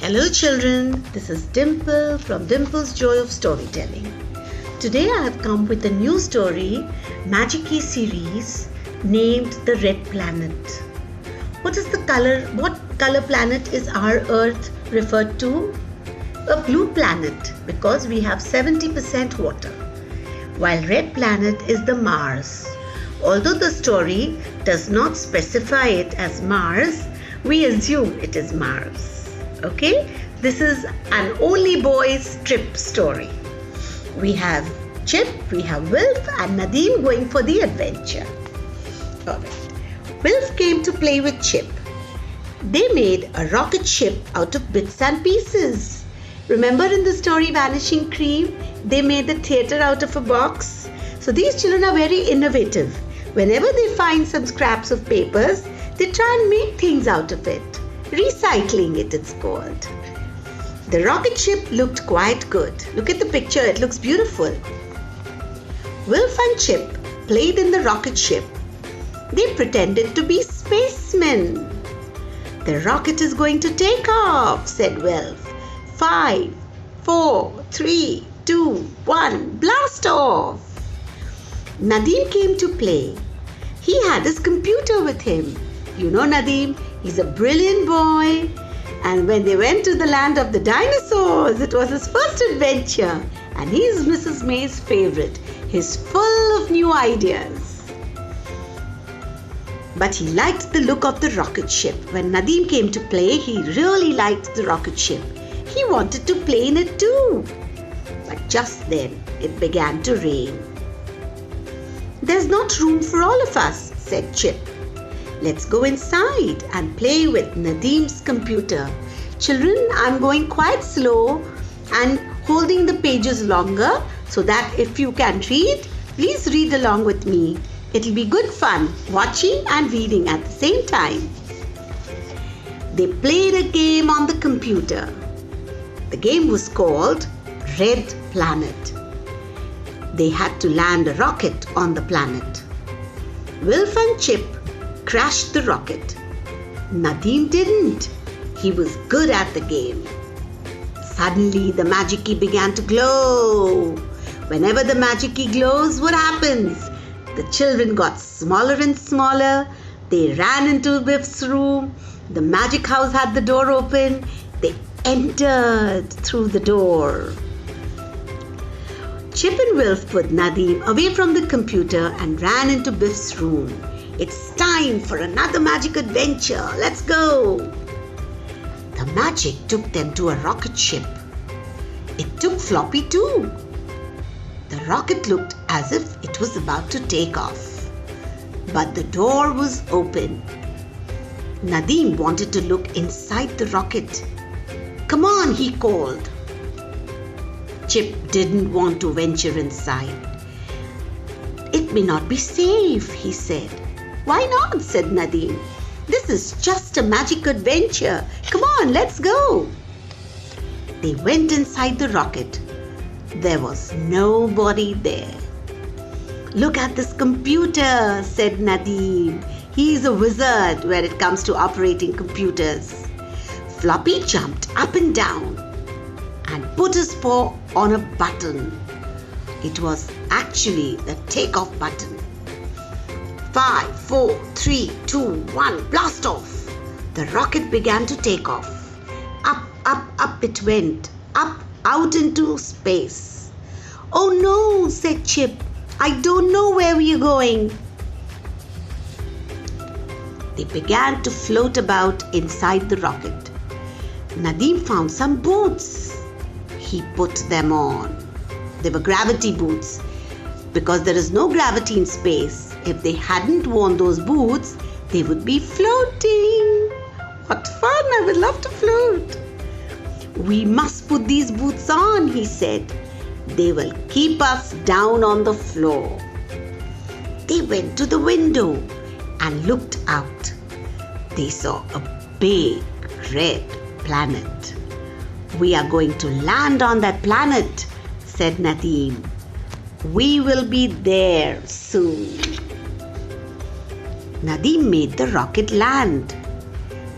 Hello children, this is Dimple from Dimple's Joy of Storytelling. Today I have come with a new story, Magic-y series named The Red Planet. What color planet is our Earth referred to? A blue planet because we have 70% water, while red planet is the Mars. Although the story does not specify it as Mars, we assume it is Mars. Okay, this is an only boys trip story. We have Chip, we have Wilf and Nadeem going for the adventure. Alright, Wilf came to play with Chip. They made a rocket ship out of bits and pieces. Remember in the story Vanishing Cream, they made the theatre out of a box? So these children are very innovative. Whenever they find some scraps of papers, they try and make things out of it. Recycling it's called. The rocket ship looked quite good. Look at the picture, it looks beautiful. Wilf and Chip played in the rocket ship. They pretended to be spacemen. The rocket is going to take off, said Wilf. 5, 4, 3, 2, 1, blast off. Nadeem came to play. He had his computer with him. You know Nadeem, he's a brilliant boy. And when they went to the land of the dinosaurs, it was his first adventure. And he's Mrs. May's favorite. He's full of new ideas. But he liked the look of the rocket ship. When Nadeem came to play, he really liked the rocket ship. He wanted to play in it too. But just then, it began to rain. There's not room for all of us, said Chip. Let's go inside and play with Nadeem's computer. Children, I'm going quite slow and holding the pages longer so that if you can read, please read along with me. It'll be good fun watching and reading at the same time. They played a game on the computer. The game was called Red Planet. They had to land a rocket on the planet. Wilf and Chip crashed the rocket. Nadeem didn't. He was good at the game. Suddenly the magic key began to glow. Whenever the magic key glows, what happens? The children got smaller and smaller. They ran into Wilf's room. The magic house had the door open. They entered through the door. Chip and Wilf put Nadeem away from the computer and ran into Biff's room. It's time for another magic adventure. Let's go. The magic took them to a rocket ship. It took Floppy too. The rocket looked as if it was about to take off. But the door was open. Nadeem wanted to look inside the rocket. Come on, he called. Chip didn't want to venture inside. It may not be safe, he said. Why not? Said Nadeem. This is just a magic adventure. Come on, let's go. They went inside the rocket. There was nobody there. Look at this computer, said Nadeem. He's a wizard when it comes to operating computers. Floppy jumped up and down and put his paw on a button. It was actually the takeoff button. 5, 4, 3, 2, 1, blast off. The rocket began to take off. Up, up, up it went. Up, out into space. Oh no, said Chip. I don't know where we are going. They began to float about inside the rocket. Nadeem found some boots. He put them on. They were gravity boots. Because there is no gravity in space, if they hadn't worn those boots, they would be floating. What fun! I would love to float. We must put these boots on, he said. They will keep us down on the floor. They went to the window and looked out. They saw a big red planet. We are going to land on that planet, said Nadeem. We will be there soon. Nadeem made the rocket land.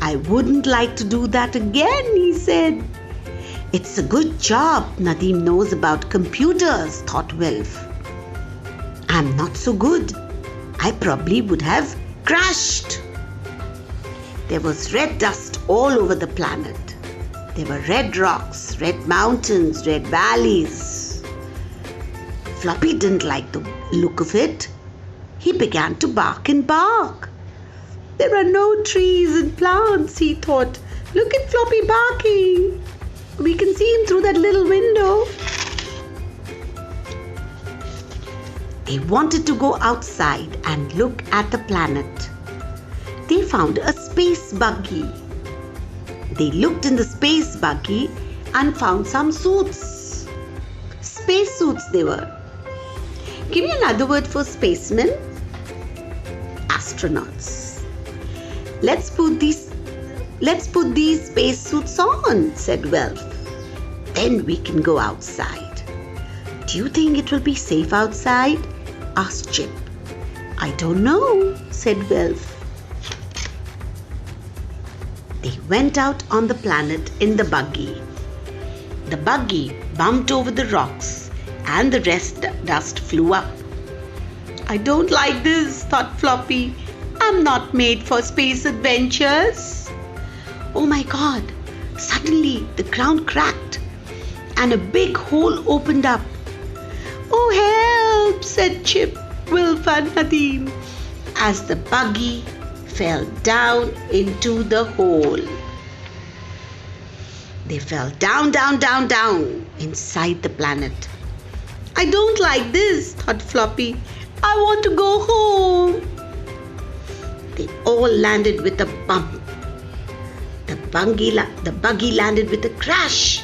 I wouldn't like to do that again, he said. It's a good job Nadeem knows about computers, thought Wilf. I'm not so good. I probably would have crashed. There was red dust all over the planet. There were red rocks, red mountains, red valleys. Floppy didn't like the look of it. He began to bark and bark. There are no trees and plants, he thought. Look at Floppy barking. We can see him through that little window. They wanted to go outside and look at the planet. They found a space buggy. They looked in the space buggy and found some suits. Space suits they were. Give me another word for spacemen. Astronauts. Let's put these space suits on, said Wilf. Then we can go outside. Do you think it will be safe outside? Asked Chip. I don't know, said Wilf. They went out on the planet in the buggy. The buggy bumped over the rocks and the rest dust flew up. I don't like this, thought Floppy. I'm not made for space adventures. Oh my God! Suddenly the ground cracked and a big hole opened up. Oh help, said Chip, Wilf and Nadeem as the buggy fell down into the hole. They fell down inside the planet. I don't like this, thought Floppy. I want to go home. They all landed with a bump. The buggy landed with a crash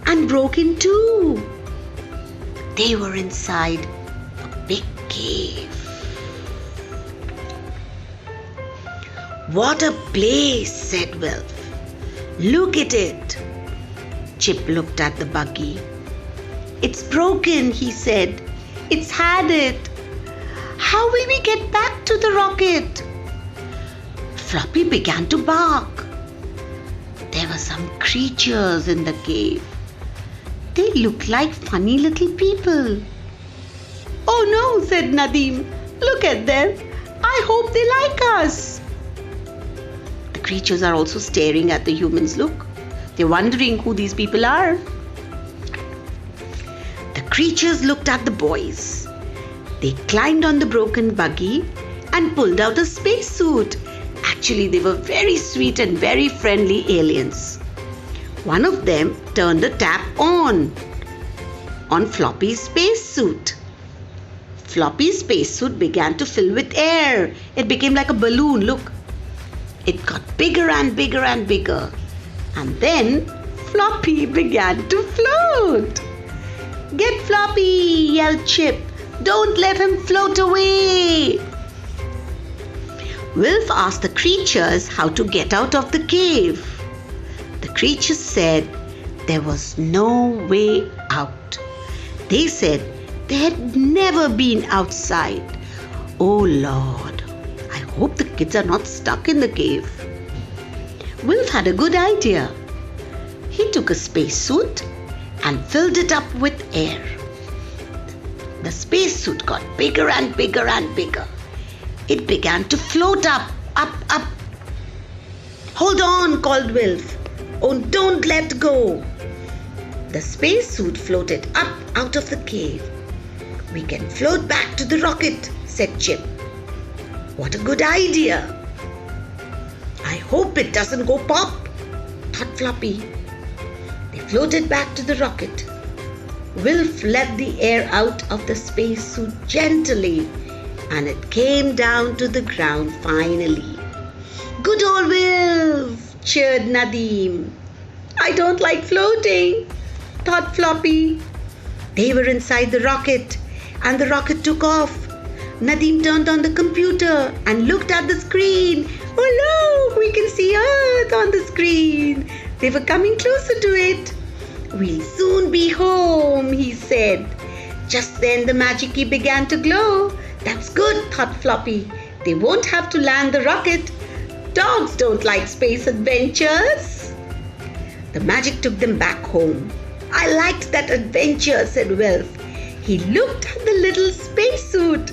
and broke in two. They were inside a big cave. What a place, said Wilf. Look at it. Chip looked at the buggy. It's broken, he said. It's had it. How will we get back to the rocket? Floppy began to bark. There were some creatures in the cave. They looked like funny little people. Oh no, said Nadeem. Look at them. I hope they like us. The creatures are also staring at the humans. Look, they're wondering who these people are. The creatures looked at the boys. They climbed on the broken buggy and pulled out a spacesuit. Actually, they were very sweet and very friendly aliens. One of them turned the tap on Floppy's spacesuit. Floppy's spacesuit began to fill with air. It became like a balloon. Look, it got bigger and bigger and bigger. And then Floppy began to float. Get Floppy, yelled Chip. Don't let him float away. Wilf asked the creatures how to get out of the cave. The creatures said there was no way out. They said they had never been outside. Oh Lord, I hope the kids are not stuck in the cave. Wilf had a good idea. He took a spacesuit and filled it up with air. The spacesuit got bigger and bigger and bigger. It began to float up. Hold on, called Wilf. Oh, don't let go. The spacesuit floated up out of the cave. We can float back to the rocket, said Chip. What a good idea. I hope it doesn't go pop, thought Floppy. They floated back to the rocket. Wilf let the air out of the spacesuit gently, and it came down to the ground finally. Good old Wilf, cheered Nadeem. I don't like floating, thought Floppy. They were inside the rocket, and the rocket took off. Nadeem turned on the computer and looked at the screen. Oh look, we can see Earth on the screen. They were coming closer to it. We'll soon be home, he said. Just then the magic key began to glow. That's good, thought Floppy. They won't have to land the rocket. dogs don't like space adventures. The magic took them back home. I liked that adventure, said Wilf. He looked at the little spacesuit.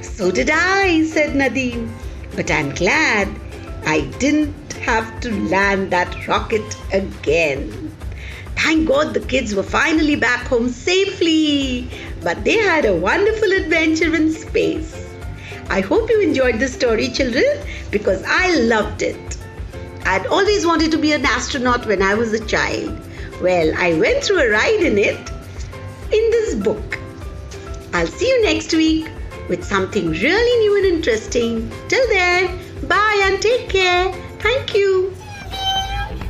So did I, said Nadeem. But I'm glad I didn't have to land that rocket again. Thank God the kids were finally back home safely. But they had a wonderful adventure in space. I hope you enjoyed this story, children, because I loved it. I'd always wanted to be an astronaut when I was a child. Well, I went through a ride in it in this book. I'll see you next week with something really new and interesting. Till then, bye and take care. Thank you.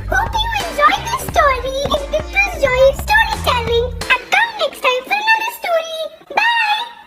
Hope you enjoyed this story in Dimple's Joy of Storytelling, and come next time